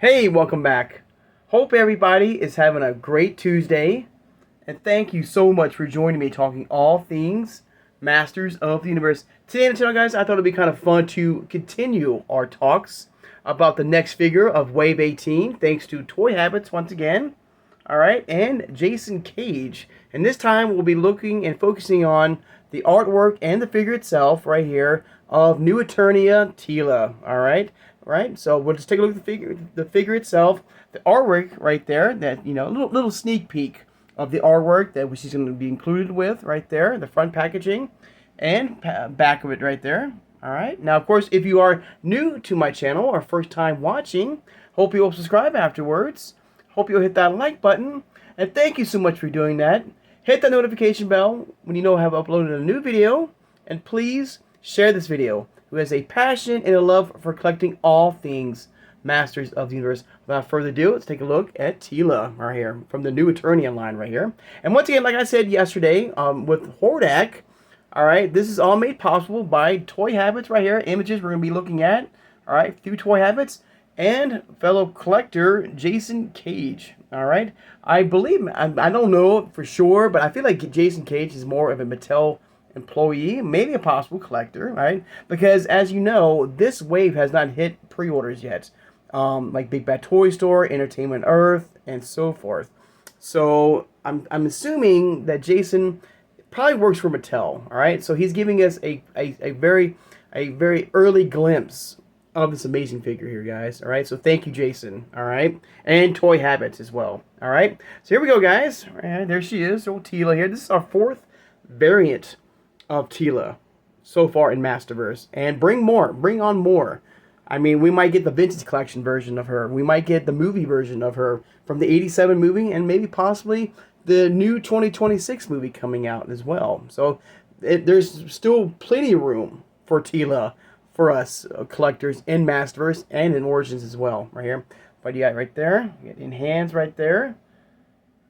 Hey, welcome back. Hope everybody is having a great Tuesday. And thank you so much for joining me talking all things Masters of the Universe. Today on the channel, guys, I thought it'd be kind of fun to continue our talks about the next figure of Wave 18, thanks to Toy Habits once again. Alright, and Jason Cage. And this time we'll be looking and focusing on the artwork and the figure itself right here of New Eternia Teela. Alright? Right, so we'll just take a look at the figure itself, the artwork right there. That little sneak peek of the artwork that she's going to be included with right there, the front packaging, and back of it right there. All right. Now, of course, if you are new to my channel or first time watching, hope you will subscribe afterwards. Hope you'll hit that like button, and thank you so much for doing that. Hit that notification bell when you know I have uploaded a new video, and please share this video. Who has a passion and a love for collecting all things Masters of the Universe. Without further ado, let's take a look at Teela right here from the New Eternia line right here. And once again, like I said yesterday, with Hordak, all right, this is all made possible by Toy Habits right here. Images we're going to be looking at, all right, through Toy Habits and fellow collector Jason Cage. All right, I believe, I don't know for sure, but I feel like Jason Cage is more of a Mattel employee, maybe a possible collector, right? Because as you know, this wave has not hit pre-orders yet, like Big Bad Toy Store, Entertainment Earth, and so forth. So I'm assuming that Jason probably works for Mattel, all right? So he's giving us a very early glimpse of this amazing figure here, guys. All right, so thank you, Jason. All right, and Toy Habits as well. All right, so here we go, guys. All right, there she is, old Teela here. This is our fourth variant of Teela so far in MasterVerse, and bring on more. I mean, we might get the vintage collection version of her, we might get the movie version of her from the '87 movie, and maybe possibly the new 2026 movie coming out as well. So there's still plenty of room for Teela for us collectors in MasterVerse and in Origins as well, right here. But you got right there, you got in hands right there.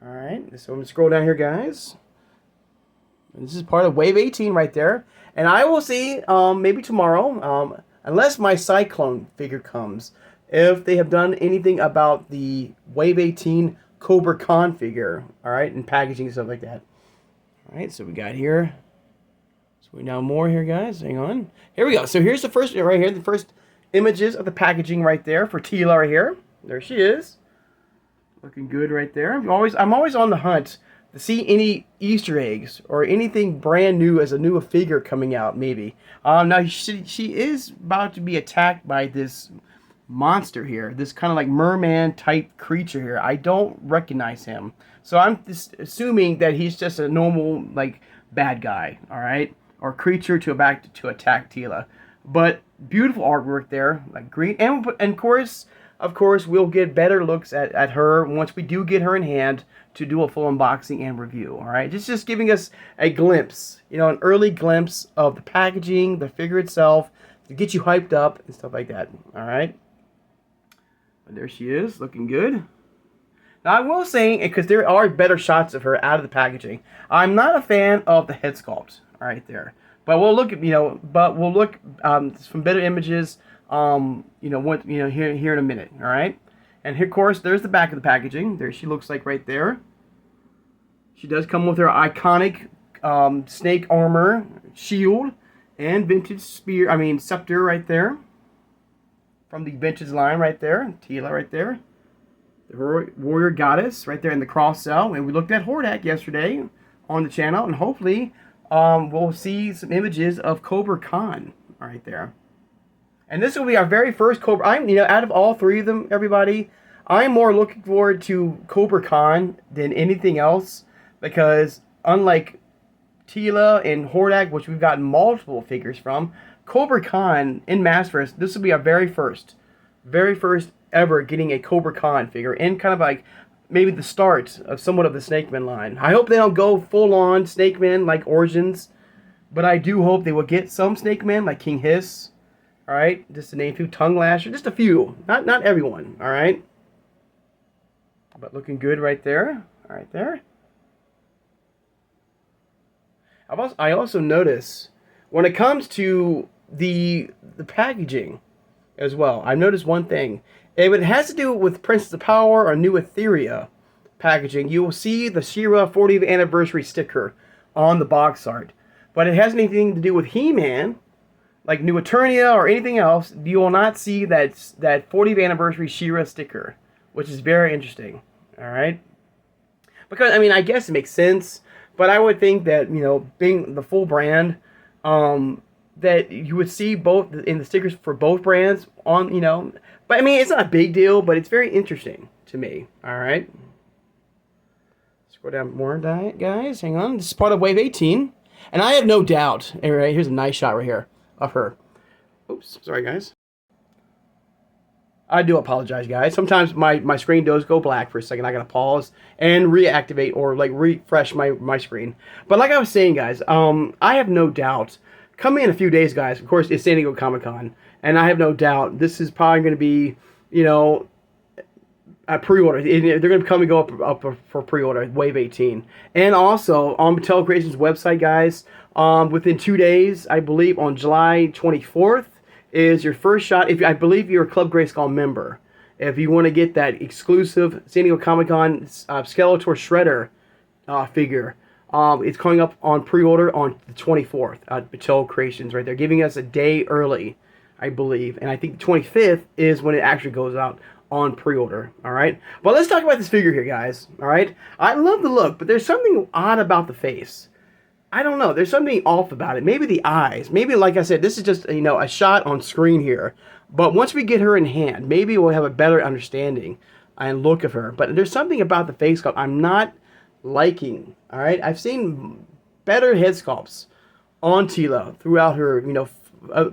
All right, so I'm gonna scroll down here, guys. This is part of Wave 18 right there. And I will see, maybe tomorrow, unless my Cyclone figure comes, if they have done anything about the Wave 18 Cobra Khan figure, all right, and packaging and stuff like that. All right, so we got here. So we now more here, guys. Hang on. Here we go. So here's the first, right here, the first images of the packaging right there for Teela right here. There she is. Looking good right there. I'm always on the hunt to see any Easter eggs or anything brand new as a new figure coming out, maybe. Now, she is about to be attacked by this monster here, this kind of like merman type creature here. I don't recognize him, so I'm just assuming that he's just a normal like bad guy, all right, or creature to attack Teela. But beautiful artwork there, like green, and of course, we'll get better looks at her once we do get her in hand to do a full unboxing and review, all right? Just giving us a glimpse, an early glimpse of the packaging, the figure itself, to get you hyped up and stuff like that, all right? But there she is, looking good. Now, I will say, because there are better shots of her out of the packaging, I'm not a fan of the head sculpt, all right, there. But we'll look at, some better images, here in a minute, all right? And here, of course, there's the back of the packaging. There she looks like right there. She does come with her iconic snake armor, shield, and vintage scepter right there. From the vintage line right there. Teela right there. The warrior goddess right there in the cross cell. And we looked at Hordak yesterday on the channel. And hopefully we'll see some images of Cobra Khan right there. And this will be our very first Cobra. Out of all three of them, everybody, I'm more looking forward to Cobra Khan than anything else, because unlike Teela and Hordak, which we've gotten multiple figures from, Cobra Khan in MasterVerse, this will be our very first ever getting a Cobra Khan figure, and kind of like maybe the start of somewhat of the Snake Man line. I hope they don't go full on Snake Man like Origins, but I do hope they will get some Snake Man like King Hiss. All right, just to name a few, Tongue Lasher, just a few, not everyone. All right, but looking good right there. All right, there. I also notice when it comes to the packaging, as well. I've noticed one thing. If it has to do with Princess of Power or New Etheria packaging, you will see the She-Ra 40th anniversary sticker on the box art. But it has anything to do with He-Man, like New Eternia or anything else, you will not see that 40th anniversary She-Ra sticker, which is very interesting. All right, because I mean, I guess it makes sense, but I would think that, you know, being the full brand, that you would see both in the stickers for both brands on, you know. But I mean, it's not a big deal, but it's very interesting to me. All right, scroll down more, guys. Hang on, this is part of Wave 18, and I have no doubt. All right, here's a nice shot right here of her. Oops, sorry guys. I do apologize, guys. Sometimes my screen does go black for a second. I gotta pause and reactivate or like refresh my screen. But like I was saying, guys, I have no doubt. Coming in a few days, guys. Of course, it's San Diego Comic-Con, and I have no doubt this is probably going to be, you know, a pre-order. They're going to come and go up for pre-order, Wave 18. And also on Mattel Creations website, guys, within 2 days, I believe on July 24th. Is your first shot, if I believe you're a Club Grayskull member, if you want to get that exclusive San Diego Comic-Con Skeletor Shredder figure, it's coming up on pre-order on the 24th at Mattel Creations, right? They're giving us a day early, I believe, and I think the 25th is when it actually goes out on pre-order, all right? But let's talk about this figure here, guys, all right? I love the look, but there's something odd about the face. I don't know. There's something off about it. Maybe the eyes. Maybe, like I said, this is just, you know, a shot on screen here. But once we get her in hand, maybe we'll have a better understanding and look of her. But there's something about the face sculpt I'm not liking. All right, I've seen better head sculpts on Teela throughout her, you know,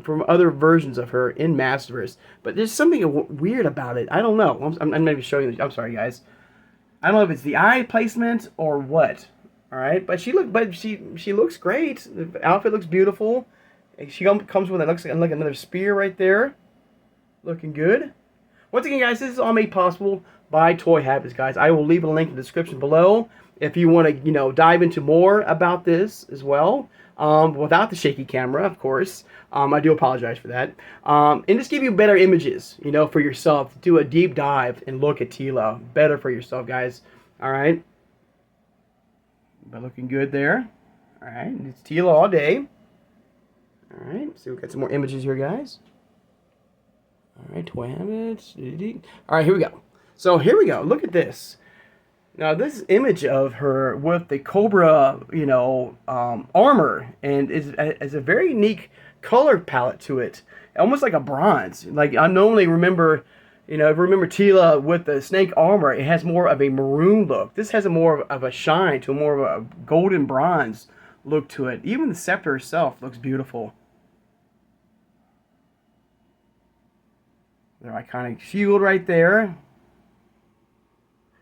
from other versions of her in MasterVerse. But there's something weird about it. I don't know. I'm maybe showing you. I'm sorry, guys. I don't know if it's the eye placement or what. All right, but she looks great. The outfit looks beautiful. She comes with, it looks like another spear right there, looking good. Once again, guys, this is all made possible by Toy Habits, guys. I will leave a link in the description below if you want to, you know, dive into more about this as well. Without the shaky camera, of course. I do apologize for that. And just give you better images, you know, for yourself. Do a deep dive and look at Teela better for yourself, guys. All right. But looking good there. All right, it's Teela all day. All right, so we've got some more images here, guys. All right, Toy Habits. All right, here we go. So here we go. Look at this. Now this image of her with the Cobra, you know, armor, and is a very unique color palette to it, almost like a bronze. Like I normally remember. You know, if you remember Teela with the snake armor, it has more of a maroon look. This has a more of a shine to more of a golden bronze look to it. Even the scepter itself looks beautiful. Their iconic shield right there.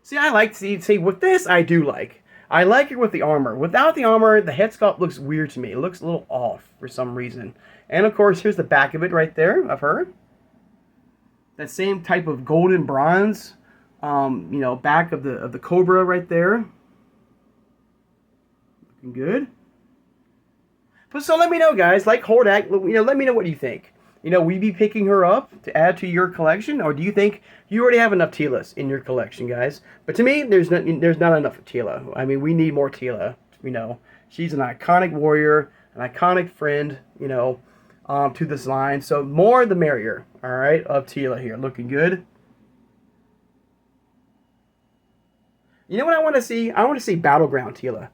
See, I like to see with this, I do like. I like it with the armor. Without the armor, the head sculpt looks weird to me. It looks a little off for some reason. And of course, here's the back of it right there of her. That same type of golden bronze, you know, back of the Cobra right there. Looking good. But so let me know, guys. Like Hordak, you know, let me know what you think. You know, will you be picking her up to add to your collection, or do you think you already have enough Teelas in your collection, guys? But to me, there's not enough of Teela. I mean, we need more Teela. You know, she's an iconic warrior, an iconic friend. You know. To this line, so more the merrier. All right, of Teela here, looking good. You know what I want to see? I want to see Battleground Teela.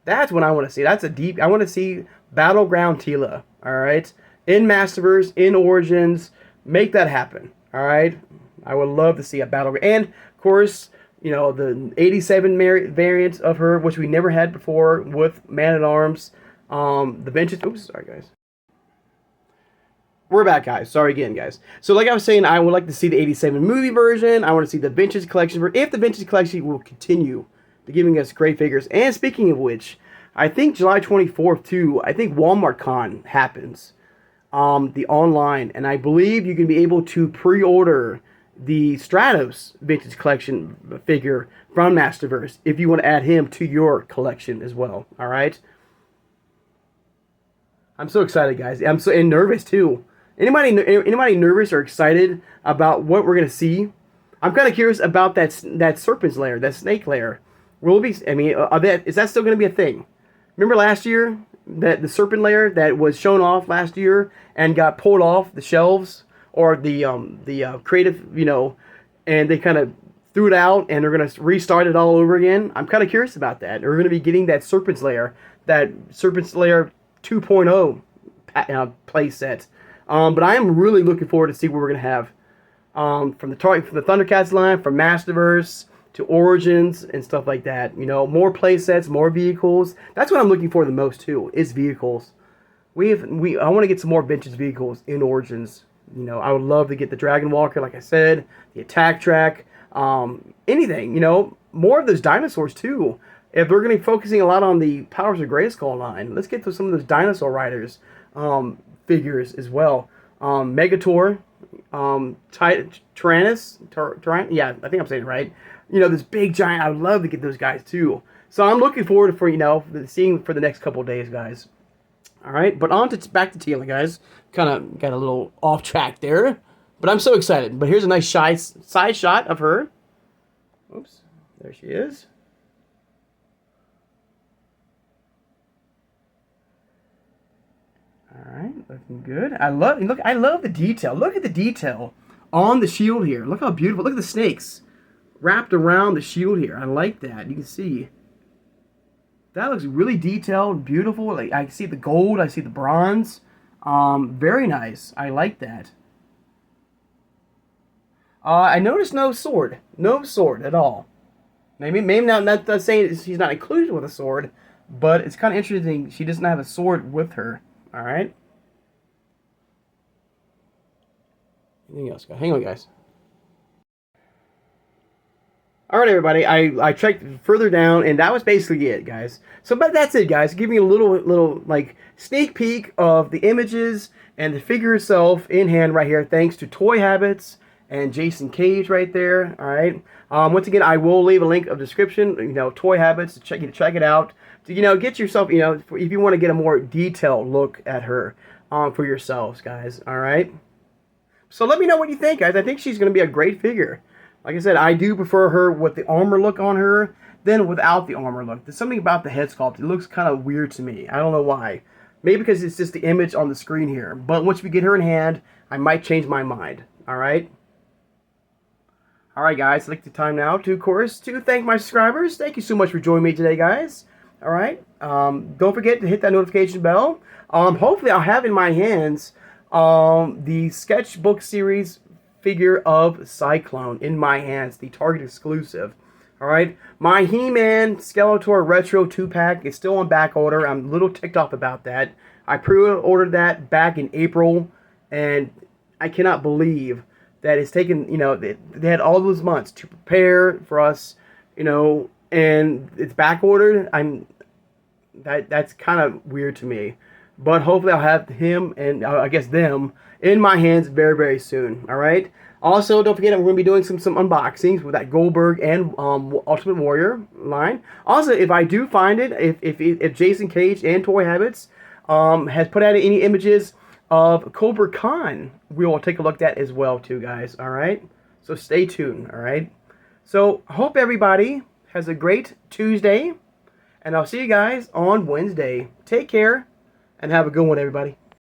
That's what I want to see. That's a deep. I want to see Battleground Teela. All right, in MasterVerse, in Origins, make that happen. All right, I would love to see a Battleground, and of course, you know, the 87 variant of her, which we never had before with Man-at-Arms. The vintage. Oops, sorry guys. We're back, guys. Sorry again, guys. So like I was saying, I would like to see the 87 movie version. I want to see the vintage collection. If the vintage collection will continue to giving us great figures. And speaking of which, I think July 24th, too, I think Walmart Con happens. The online. And I believe you can be able to pre-order the Stratos vintage collection figure from MasterVerse if you want to add him to your collection as well. All right? I'm so excited, guys. I'm so nervous, too. Anybody nervous or excited about what we're gonna see? I'm kind of curious about that serpent's lair, that snake lair. Will it be? I mean, is that still gonna be a thing? Remember last year that the serpent lair that was shown off last year and got pulled off the shelves or the creative, and they kind of threw it out and they're gonna restart it all over again. I'm kind of curious about that. We're gonna be getting that serpent's lair 2.0 play set. But I am really looking forward to see what we're gonna have from the Thundercats line, from MasterVerse to Origins and stuff like that. More play sets, more vehicles. That's what I'm looking for the most too. Is vehicles. I want to get some more vintage vehicles in Origins. I would love to get the Dragon Walker, like I said, the Attack Track, anything. More of those dinosaurs too. If we're going to be focusing a lot on the Powers of Grayskull line, let's get to some of those dinosaur riders figures as well. Megator, Tyrannus, yeah, I think I'm saying it right. This big giant. I would love to get those guys too. So I'm looking forward for seeing for the next couple of days, guys. All right, but back to Teela, guys. Kind of got a little off track there, but I'm so excited. But here's a nice side shot of her. Oops, there she is. All right, looking good. I love the detail. Look at the detail on the shield here. Look how beautiful. Look at the snakes wrapped around the shield here. I like that. You can see that looks really detailed, beautiful. Like I see the gold, I see the bronze. Very nice. I like that. I noticed no sword at all. Maybe not saying she's not included with a sword, but it's kind of interesting. She doesn't have a sword with her. All right. Anything else? Hang on, guys. All right, everybody. I checked further down, and that was basically it, guys. So, but that's it, guys. Give me a little like sneak peek of the images and the figure itself in hand right here. Thanks to Toy Habits and Jason Cage right there. All right. Once again, I will leave a link of description. Toy Habits to check it out. To get yourself if you want to get a more detailed look at her for yourselves, guys. All right. So let me know what you think, guys. I think she's going to be a great figure. Like I said, I do prefer her with the armor look on her than without the armor look. There's something about the head sculpt. It looks kind of weird to me. I don't know why. Maybe because it's just the image on the screen here. But once we get her in hand, I might change my mind. All right? All right, guys. I'd like the time now to, of course, to thank my subscribers. Thank you so much for joining me today, guys. All right? Don't forget to hit that notification bell. Hopefully, I'll have in my hands the sketchbook series figure of Cyclone in my hands, the Target exclusive. All right, my He-Man Skeletor Retro 2-pack is still on back order. I'm a little ticked off about that. I pre-ordered that back in April, and I cannot believe that it's taken, they had all those months to prepare for us, and it's back ordered. That's kind of weird to me. But hopefully I'll have him and I guess them in my hands very, very soon. All right. Also, don't forget I'm going to be doing some unboxings with that Goldberg and Ultimate Warrior line. Also, if I do find it, if Jason Cage and Toy Habits has put out any images of Cobra Khan, we will take a look at that as well too, guys. All right. So stay tuned. All right. So hope everybody has a great Tuesday, and I'll see you guys on Wednesday. Take care. And have a good one, everybody.